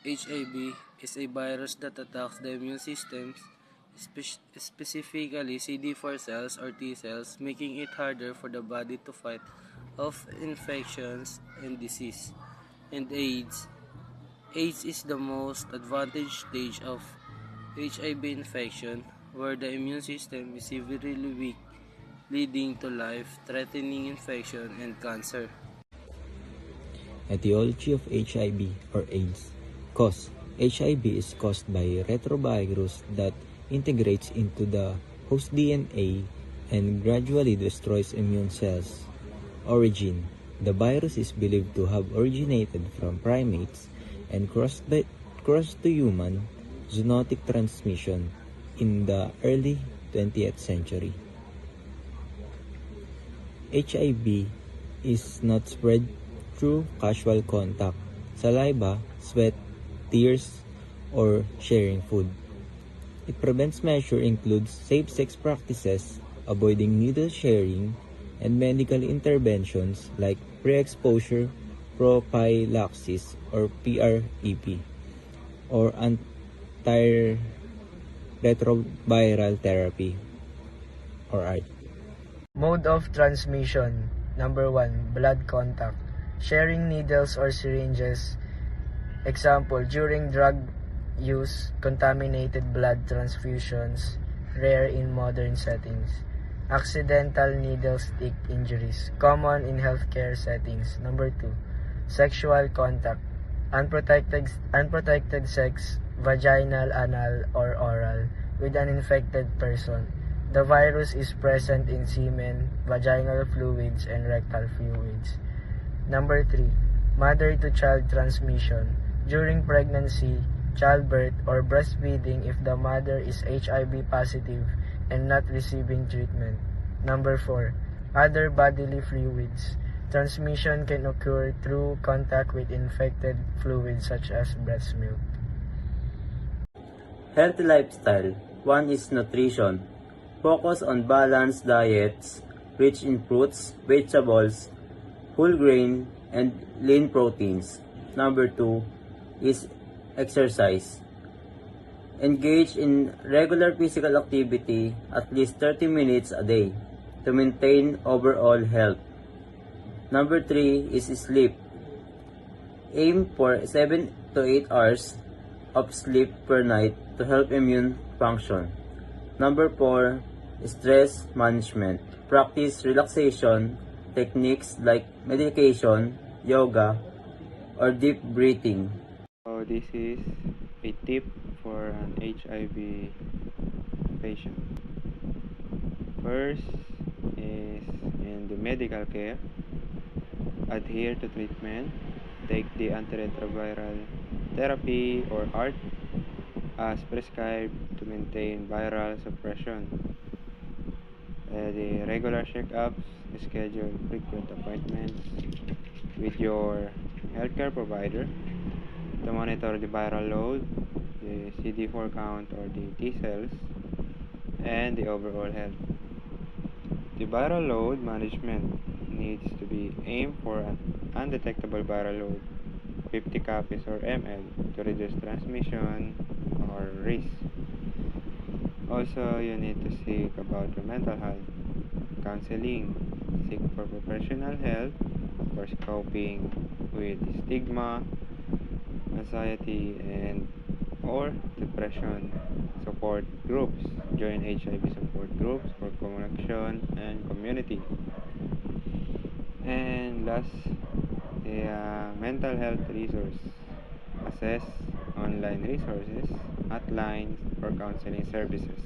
HIV is a virus that attacks the immune system, specifically CD4 cells or T cells, making it harder for the body to fight off infections and disease. And AIDS. AIDS is the most advanced stage of HIV infection, where the immune system is severely weak, leading to life-threatening infection and cancer. Etiology of HIV or AIDS. Cause. HIV is caused by retrovirus that integrates into the host DNA and gradually destroys immune cells. Origin. The virus is believed to have originated from primates and crossed to human zoonotic transmission in the early 20th century. HIV is not spread through casual contact, saliva, sweat, tears, or sharing food. It prevents measures includes safe sex practices, avoiding needle sharing, and medical interventions like pre-exposure prophylaxis or PrEP or antiretroviral therapy or ART. Mode of transmission. Number 1, blood contact. Sharing needles or syringes. Example, during drug use, contaminated blood transfusions, rare in modern settings. Accidental needle stick injuries, common in healthcare settings. Number 2, sexual contact. Unprotected sex, vaginal, anal, or oral, with an infected person. The virus is present in semen, vaginal fluids, and rectal fluids. Number 3, mother-to-child transmission. During pregnancy, childbirth, or breastfeeding if the mother is HIV positive and not receiving treatment. Number 4, other bodily fluids. Transmission can occur through contact with infected fluids such as breast milk. Healthy lifestyle. 1 is nutrition. Focus on balanced diets rich in fruits, vegetables, whole grain, and lean proteins. Number 2 is exercise. Engage in regular physical activity at least 30 minutes a day to maintain overall health. Number 3 is sleep. Aim for 7 to 8 hours of sleep per night to help immune function. Number 4, stress management. Practice relaxation techniques like meditation, yoga, or deep breathing. So this is a tip for an HIV patient. First is in the medical care. Adhere to treatment. Take the antiretroviral therapy or ART as prescribed to maintain viral suppression. The regular checkups, schedule frequent appointments with your healthcare provider to monitor the viral load, the CD4 count or the T cells, and the overall health. The viral load management needs to be aimed for an undetectable viral load, 50 copies or ml, to reduce transmission or risk. Also, you need to seek about your mental health, counseling, seek for professional help for coping with stigma, anxiety, and or depression. Support groups. Join HIV support groups for connection and community. And last, the mental health resource. Access online resources, hotlines for counseling services.